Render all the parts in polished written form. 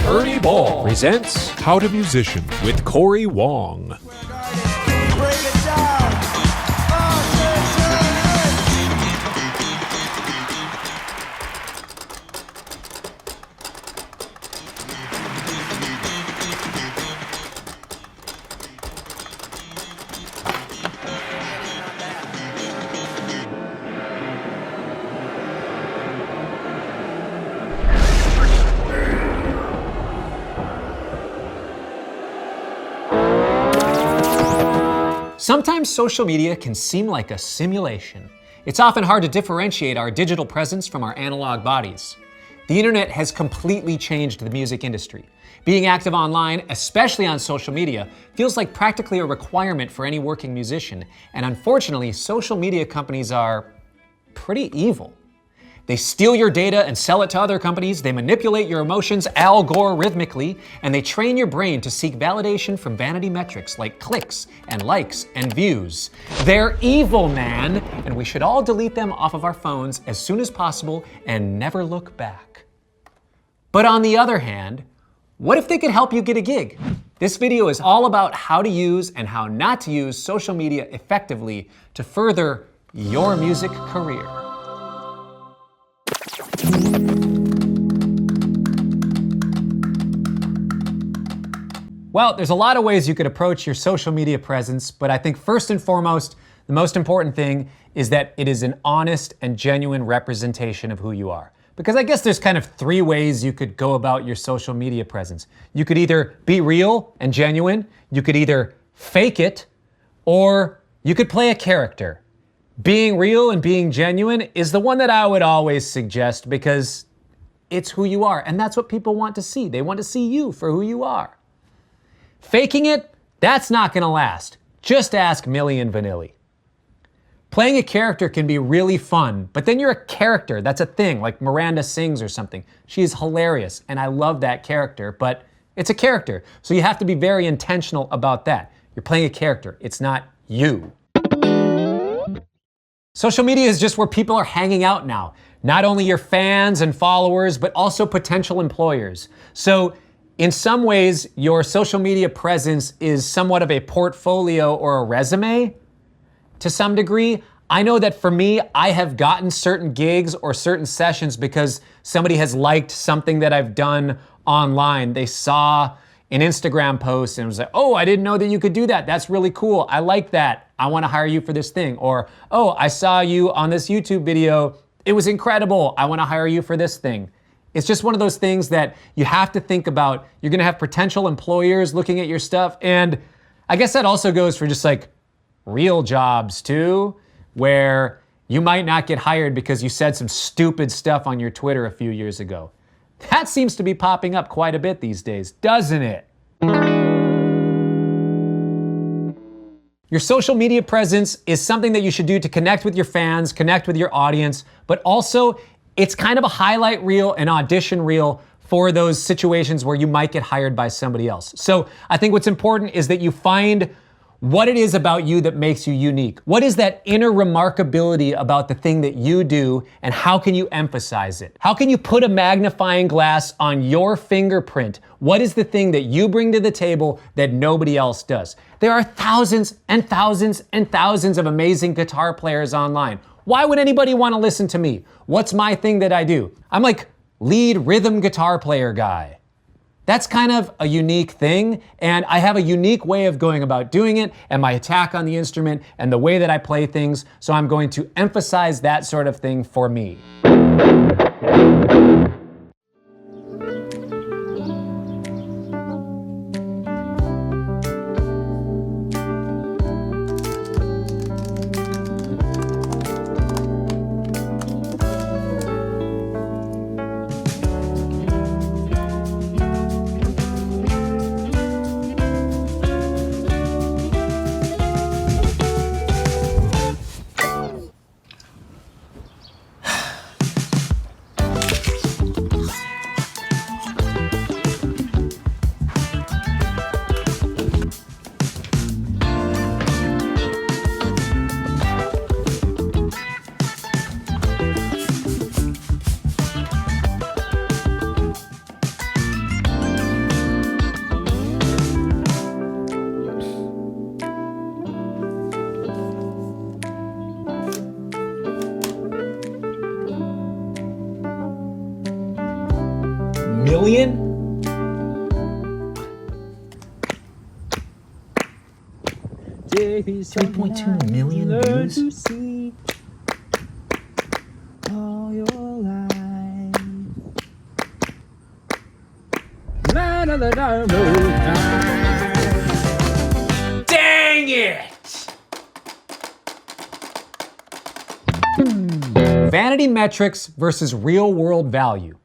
Ernie Ball presents How to Musician. with Cory Wong. Sometimes social media can seem like a simulation. It's often hard to differentiate our digital presence from our analog bodies. The internet has completely changed the music industry. Being active online, especially on social media, feels like practically a requirement for any working musician. And unfortunately, social media companies are pretty evil. They steal your data and sell it to other companies, they manipulate your emotions algorithmically, and they train your brain to seek validation from vanity metrics like clicks and likes and views. They're evil, man, and we should all delete them off of our phones as soon as possible and never look back. But on the other hand, what if they could help you get a gig? This video is all about how to use and how not to use social media effectively to further your music career. Well, there's a lot of ways you could approach your social media presence, but I think first and foremost, the most important thing is that it is an honest and genuine representation of who you are. Because I guess there's kind of three ways you could go about your social media presence. You could either be real and genuine, you could either fake it, or you could play a character. Being real and being genuine is the one that I would always suggest because it's who you are, and that's what people want to see. They want to see you for who you are. Faking it, that's not gonna last. Just ask Milli and Vanilli. Playing a character can be really fun, but then you're a character, that's a thing, like Miranda sings or something. She is hilarious, and I love that character, but it's a character, so you have to be very intentional about that. You're playing a character, it's not you. Social media is just where people are hanging out now. Not only your fans and followers, but also potential employers. So in some ways, your social media presence is somewhat of a portfolio or a resume to some degree. I know that for me, I have gotten certain gigs or certain sessions because somebody has liked something that I've done online. They saw an Instagram post and was like, oh, I didn't know that you could do that. That's really cool. I like that. I want to hire you for this thing. Or, oh, I saw you on this YouTube video. It was incredible. I want to hire you for this thing. It's just one of those things that you have to think about. You're going to have potential employers looking at your stuff. And I guess that also goes for just like real jobs too, where you might not get hired because you said some stupid stuff on your Twitter a few years ago. That seems to be popping up quite a bit these days, doesn't it? Your social media presence is something that you should do to connect with your fans, connect with your audience, but also it's kind of a highlight reel, an audition reel for those situations where you might get hired by somebody else. So I think what's important is that you find what it is about you that makes you unique. What is that inner remarkability about the thing that you do, and how can you emphasize it? How can you put a magnifying glass on your fingerprint? What is the thing that you bring to the table that nobody else does? There are thousands and thousands and thousands of amazing guitar players online. Why would anybody want to listen to me? What's my thing that I do? I'm like lead rhythm guitar player guy. That's kind of a unique thing, and I have a unique way of going about doing it, and my attack on the instrument, and the way that I play things, so I'm going to emphasize that sort of thing for me. million? 3.2 million views? All your life. La, la, la, la, la. Dang it! Vanity metrics versus real world value.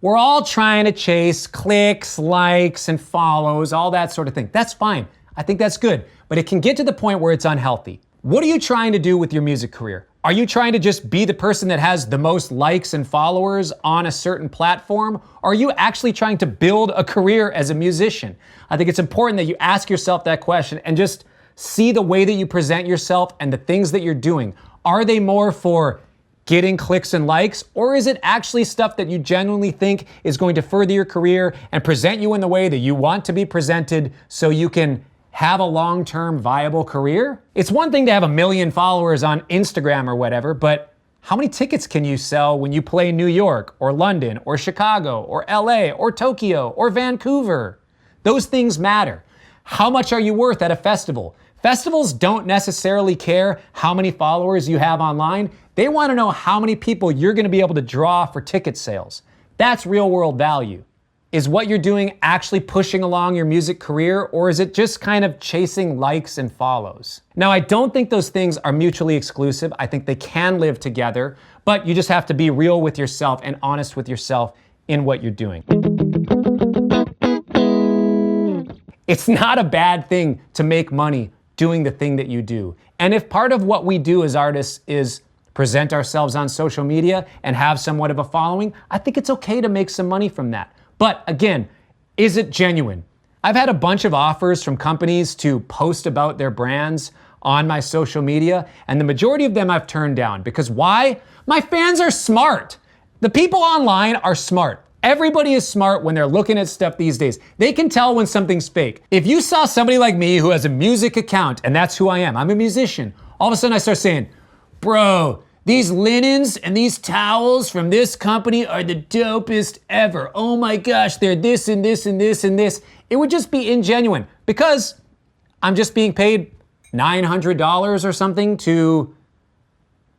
We're all trying to chase clicks, likes, and follows, all that sort of thing. That's fine. I think that's good, but it can get to the point where it's unhealthy. What are you trying to do with your music career? Are you trying to just be the person that has the most likes and followers on a certain platform? Or are you actually trying to build a career as a musician? I think it's important that you ask yourself that question and just see the way that you present yourself and the things that you're doing. Are they more for getting clicks and likes, or is it actually stuff that you genuinely think is going to further your career and present you in the way that you want to be presented so you can have a long-term viable career? It's one thing to have 1 million followers on Instagram or whatever, but how many tickets can you sell when you play New York or London or Chicago or LA or Tokyo or Vancouver? Those things matter. How much are you worth at a festival? Festivals don't necessarily care how many followers you have online. They want to know how many people you're going to be able to draw for ticket sales. That's real world value. Is what you're doing actually pushing along your music career, or is it just kind of chasing likes and follows? Now, I don't think those things are mutually exclusive. I think they can live together, but you just have to be real with yourself and honest with yourself in what you're doing. It's not a bad thing to make money doing the thing that you do. And if part of what we do as artists is present ourselves on social media and have somewhat of a following, I think it's okay to make some money from that. But again, is it genuine? I've had a bunch of offers from companies to post about their brands on my social media, and the majority of them I've turned down. Because why? My fans are smart. The people online are smart. Everybody is smart when they're looking at stuff these days. They can tell when something's fake. If you saw somebody like me who has a music account, and that's who I am, I'm a musician, all of a sudden I start saying, bro, these linens and these towels from this company are the dopest ever. Oh my gosh, they're this and this and this and this. It would just be ingenuine because I'm just being paid $900 or something to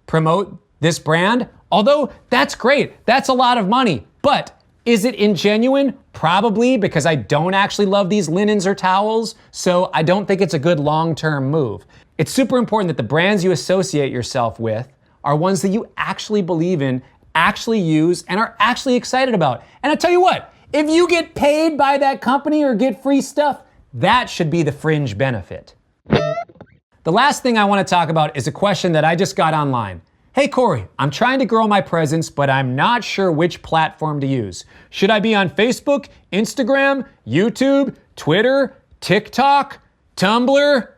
promote this brand. Although that's great, that's a lot of money. But is it ingenuine? Probably, because I don't actually love these linens or towels, so I don't think it's a good long-term move. It's super important that the brands you associate yourself with are ones that you actually believe in, actually use, and are actually excited about. And I tell you what, if you get paid by that company or get free stuff, that should be the fringe benefit. The last thing I want to talk about is a question that I just got online. Hey Cory, I'm trying to grow my presence, but I'm not sure which platform to use. Should I be on Facebook, Instagram, YouTube, Twitter, TikTok, Tumblr?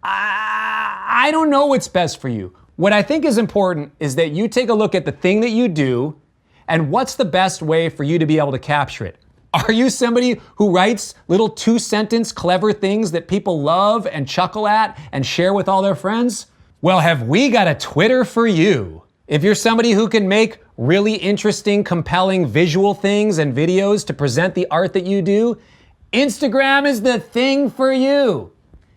I don't know what's best for you. What I think is important is that you take a look at the thing that you do and what's the best way for you to be able to capture it. Are you somebody who writes little 2-sentence clever things that people love and chuckle at and share with all their friends? Well, have we got a Twitter for you? If you're somebody who can make really interesting, compelling visual things and videos to present the art that you do, Instagram is the thing for you.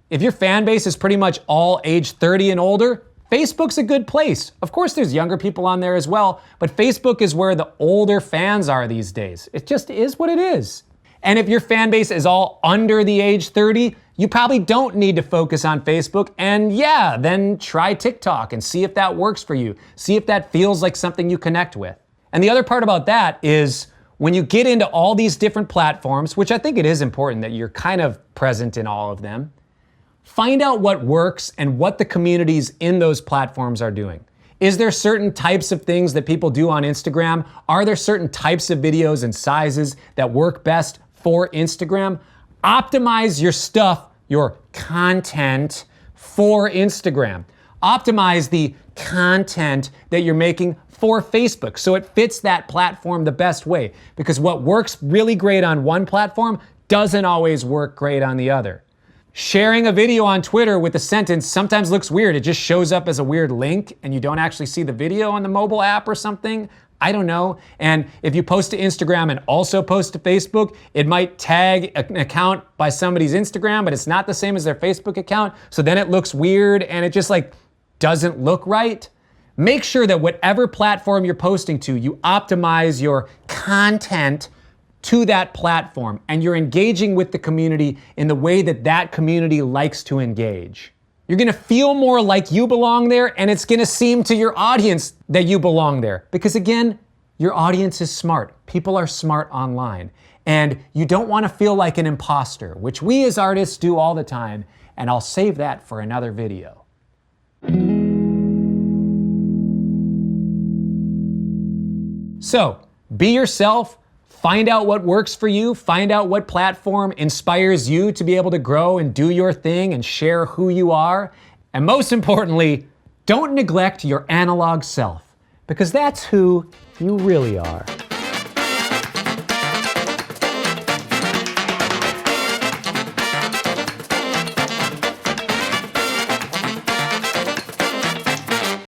If your fan base is pretty much all age 30 and older, Facebook's a good place. Of course, there's younger people on there as well, but Facebook is where the older fans are these days. It just is what it is. And if your fan base is all under the age 30, you probably don't need to focus on Facebook. And yeah, then try TikTok and see if that works for you. See if that feels like something you connect with. And the other part about that is when you get into all these different platforms, which I think it is important that you're kind of present in all of them, find out what works and what the communities in those platforms are doing. Is there certain types of things that people do on Instagram? Are there certain types of videos and sizes that work best for Instagram? Optimize your stuff, your content for Instagram. Optimize the content that you're making for Facebook so it fits that platform the best way. Because what works really great on one platform doesn't always work great on the other. Sharing a video on Twitter with a sentence sometimes looks weird. It just shows up as a weird link and you don't actually see the video on the mobile app or something. I don't know. And if you post to Instagram and also post to Facebook, it might tag an account by somebody's Instagram, but it's not the same as their Facebook account. So then it looks weird and it just like doesn't look right. Make sure that whatever platform you're posting to, you optimize your content to that platform and you're engaging with the community in the way that that community likes to engage. You're gonna feel more like you belong there, and it's gonna seem to your audience that you belong there. Because again, your audience is smart. People are smart online. And you don't wanna feel like an imposter, which we as artists do all the time, and I'll save that for another video. So, be yourself. Find out what works for you, find out what platform inspires you to be able to grow and do your thing and share who you are. And most importantly, don't neglect your analog self, because that's who you really are.